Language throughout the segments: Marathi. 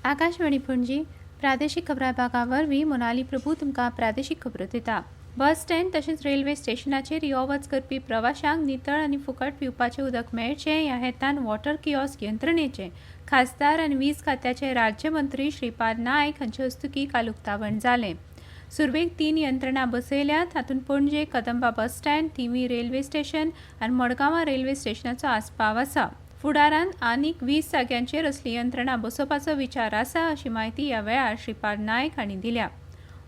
आकाशवाणी पणजी प्रादेशीक खबरां विभागावरवीं मोनाली प्रभू तुमकां प्रादेशीक खबरो दिता। बस स्टँड तशेंच रेल्वे स्टेशनाचेर यो वच करपी प्रवाशांक नितळ आनी फुकट पिवपाचें उदक मेळचें ह्या हेतान वॉटर किऑस्क यंत्रणेचें खासदार आनी वीज खात्याचे राज्यमंत्री श्रीपाद नायक हांचे हस्तुकीं काल उक्तावण जालें। सुरवेक 3 यंत्रणां बसयल्यात, हातूंत पणजे Kadamba bus stand, Thivim railway station आनी मडगांवां रेल्वे स्टेशनाचो आस्पाव आसा। फुडारांत आनीक 20 जाग्यांचेर असली यंत्रणा बसोवपाचो विचार आसा अशी माहिती ह्या वेळार श्रीपाद नायक हांणी दिल्या।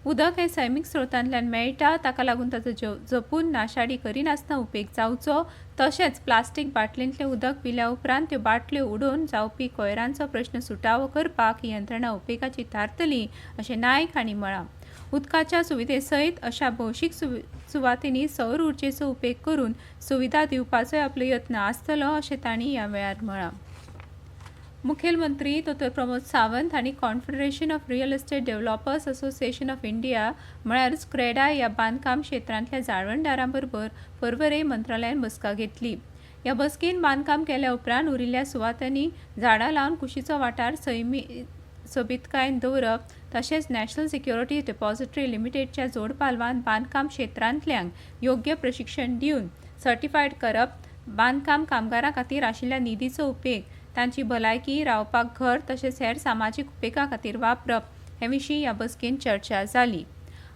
उदक हें सैमीक स्रोतांतल्यान मेळटा, ताका लागून ताचो जपून नाशाडी करिनासतना उपेग जावचो, तशेंच प्लास्टीक बाटलेंतलें उदक पिल्या उपरांत त्यो बाटल्यो उडोवन जावपी कोयरांचो प्रस्न सुटावो करपाक ही यंत्रणा उपेगाची थारतली अशें नायक हांणी म्हळां। उदकाच्या सुविधे सयत अशा भौशीक सुवातींनी सौर उर्जेचो उपेग करून सुविधा दिवपाचोय आपलो यत्न आसतलो अशें तांणी ह्या वेळार म्हळां। मुखेलमंत्री दोतोर प्रमोद सावंत हांणी confederation of real estate developers association of India म्हळ्यार क्रेडाय ह्या बांदकाम क्षेत्रांतल्या जाळवणदारां बरोबर पर्वरे मंत्रालयान बसका घेतली। ह्या बसकेन बांदकाम केल्या उपरांत उरिल्ल्या सुवातांनी झाडां लावन कुशीचो वाठार सोबीतकायेन दवरप, तशेंच नॅशनल सिक्युरिटी डिपॉझिटरी लिमिटेडच्या जोड पालवान बांदकाम क्षेत्रांतल्यांक योग्य प्रशिक्षण दिवन सर्टिफायड करप, बांदकाम कामगारां खातीर आशिल्ल्या निधीचो उपेग तांची भलायकी, रावपाक घर तशेंच हेर सामाजीक उपेगा खातीर वापरप हे विशीं ह्या बसकेन चर्चा जाली।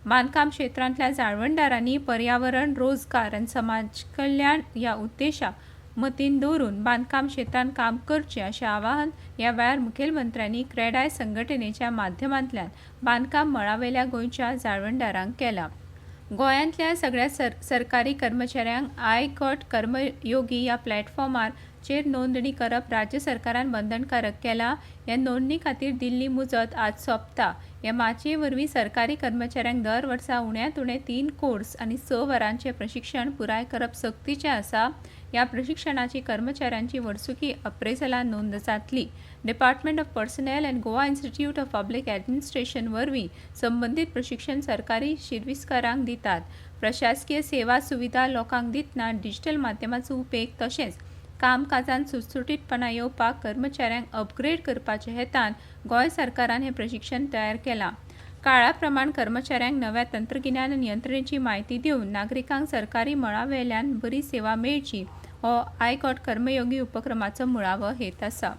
बांदकाम क्षेत्रांतल्या जाळवणदारांनी पर्यावरण, रोजगार आनी समाज कल्याण ह्या उद्देशाक मतीन दवरून बांदकाम क्षेत्रांत काम करचें अशें आवाहन ह्या वेळार मुखेलमंत्र्यांनी क्रेडाय संघटनेच्या माध्यमांतल्यान बांदकाम मळावेल्या गोंयच्या जाळवणदारांक केलां। गोंयांतल्या सगळ्या सरकारी कर्मचाऱ्यांक आय-गॉट कर्मयोगी ह्या प्लॅटफॉर्माचेर नोंदणी करप राज्य सरकारान बंधनकारक केलां। ह्या नोंदणी खातीर दिल्ली मुजत आज सोंपता। ह्या माचये वरवीं सरकारी कर्मचाऱ्यांक दर वर्सा उण्यांत उणें 3 कोर्स आनी 6 वरांचें प्रशिक्षण पुराय करप सक्तीचें आसा। ह्या प्रशिक्षणाची कर्मचाऱ्यांची वर्सुकी अप्रेझलान नोंद जातली। Department of personal and Goa institute of public administration वरवीं संबंदीत प्रशिक्षण सरकारी शिरविसकारांक दितात। प्रशासकीय सेवा सुविधा लोकांक दितना डिजिटल माध्यमाचो उपेग तशेंच कामकाजांत सुटसुटीतपणां येवपाक कर्मचाऱ्यांक अपग्रेड करपाचे हेतान गोंय सरकारान हें प्रशिक्षण तयार केलां। काळा प्रमाण कर्मचाऱ्यांक नव्या तंत्रगिन्यान आनी यंत्रणेची म्हायती दिवन नागरिकांक सरकारी मळावेल्यान बरी सेवा मेळची हो आय-गॉट कर्मयोगी उपक्रमाचो मुळावो हेत आसा।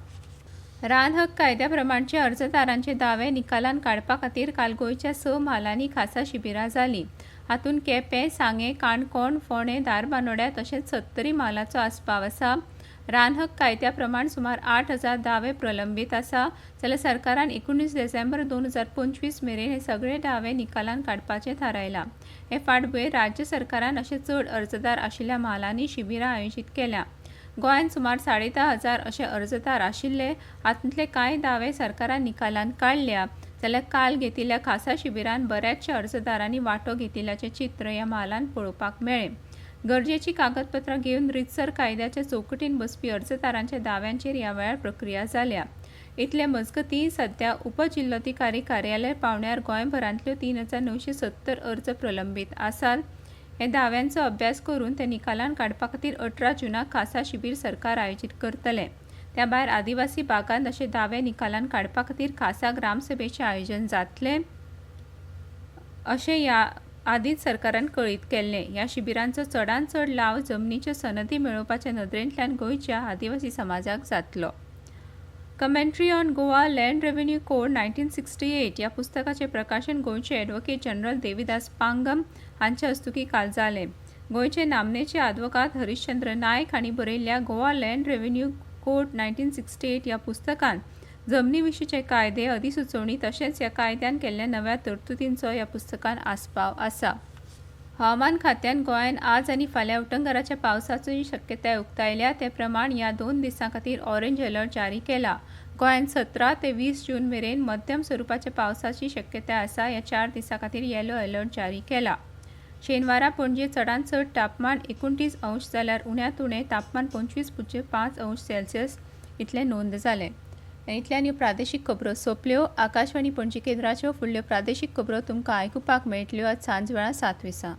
रान हक्क कायद्या प्रमाणचे अर्जदारांचे दावे निकालान काडपा खातीर काल गोंयच्या 6 म्हालांनी खासा शिबिरां जालीं। हातूंत केपें, सांगे, काणकोण, फोंडे, धारबांदोड्या तशेंच 70 म्हालांचो आस्पाव आसा। रान हक्क कायद्या प्रमाण सुमार 8,000 दावे प्रलंबीत आसा, जाल्यार सरकारान 19 डिसेंबर 2025 मेरेन हे सगळे दावे निकालान काडपाचें थारायलां। हे फाटभुंयेर राज्य सरकारान अशे चड अर्जदार आशिल्ल्या म्हालांनी शिबिरां आयोजीत केल्या। गोंयांत सुमार 10,500 अशे अर्जदार आशिल्ले, हातूंतले कांय दावे सरकारान निकालान काडल्या, जाल्यार काल घेतिल्ल्या खासा शिबिरांत बऱ्याचशा अर्जदारांनी वांटो घेतिल्ल्याचें चित्र ह्या म्हालांत पळोवपाक मेळ्ळें। गरजेची कागदपत्रां घेवन रितसर कायद्याच्या चौकटीन बसपी अर्जदारांच्या दाव्यांचेर ह्या वेळार प्रक्रिया जाल्या। इतले मजगतीं सध्या उपजिल्लोधिकारी कार्यालय पावण्यार गोंयभरांतल्यो 3,970 अर्ज प्रलंबीत आसात। हे दाव्यांचो अभ्यास करून ते निकालान काडपा खातीर 18 जूनाक खासा शिबीर सरकार आयोजीत करतले। त्या भायर आदिवासी भागांत अशे दावे निकालान काडपा खातीर खासा ग्रामसभेचें आयोजन जातलें अशें ह्या आदींच सरकारान कळीत केल्लें। ह्या शिबिरांचो चडांत चड लाव जमनीच्यो सनदी मेळोवपाच्या नदरेंतल्यान गोंयच्या आदिवासी समाजाक जातलो। Commentary on Goa land revenue code 1968 ह्या पुस्तकाचें प्रकाशन गोंयचे ॲडव्होकेट जनरल देविदास पांगम हांच्या हस्तुकीं काल जालें। गोंयचे नामनेचे आदवोगाद हरिश्चंद्र नायक हांणी बरयल्ल्या गोवा लँड रेव्हेन्यू कोड 1968 ह्या पुस्तकांत जमनी विशींचे कायदे, अधिसुचोवणी तशेंच ह्या कायद्यान केल्ल्या नव्या तरतुदींचो ह्या पुस्तकांत आस्पाव आसा। हवामान खात्यान गोंयांत आज आनी फाल्यां उटंगराच्या पावसाची शक्यताय उक्तायल्या, ते प्रमाण ह्या 2 दिसां खातीर ऑरेंज अलर्ट जारी केला। गोंयांत 17 ते 20 जून मेरेन मध्यम स्वरुपाच्या पावसाची शक्यताय आसा। ह्या 4 दिसां खातीर येलो अलर्ट जारी केला। शेनवारा पणजे चडांत चड तापमान 29 अंश जाल्यार उण्यांत उणें तापमान 25.5 अंश सेल्सियस इतलें नोंद जालें। इतल्यान ह्यो प्रादेशीक खबरो सोंपल्यो। आकाशवाणी पणजी केंद्राच्यो फुडल्यो प्रादेशीक खबरो तुमकां आयकुपाक मेळटल्यो आज सांज वेळा 7 विसां।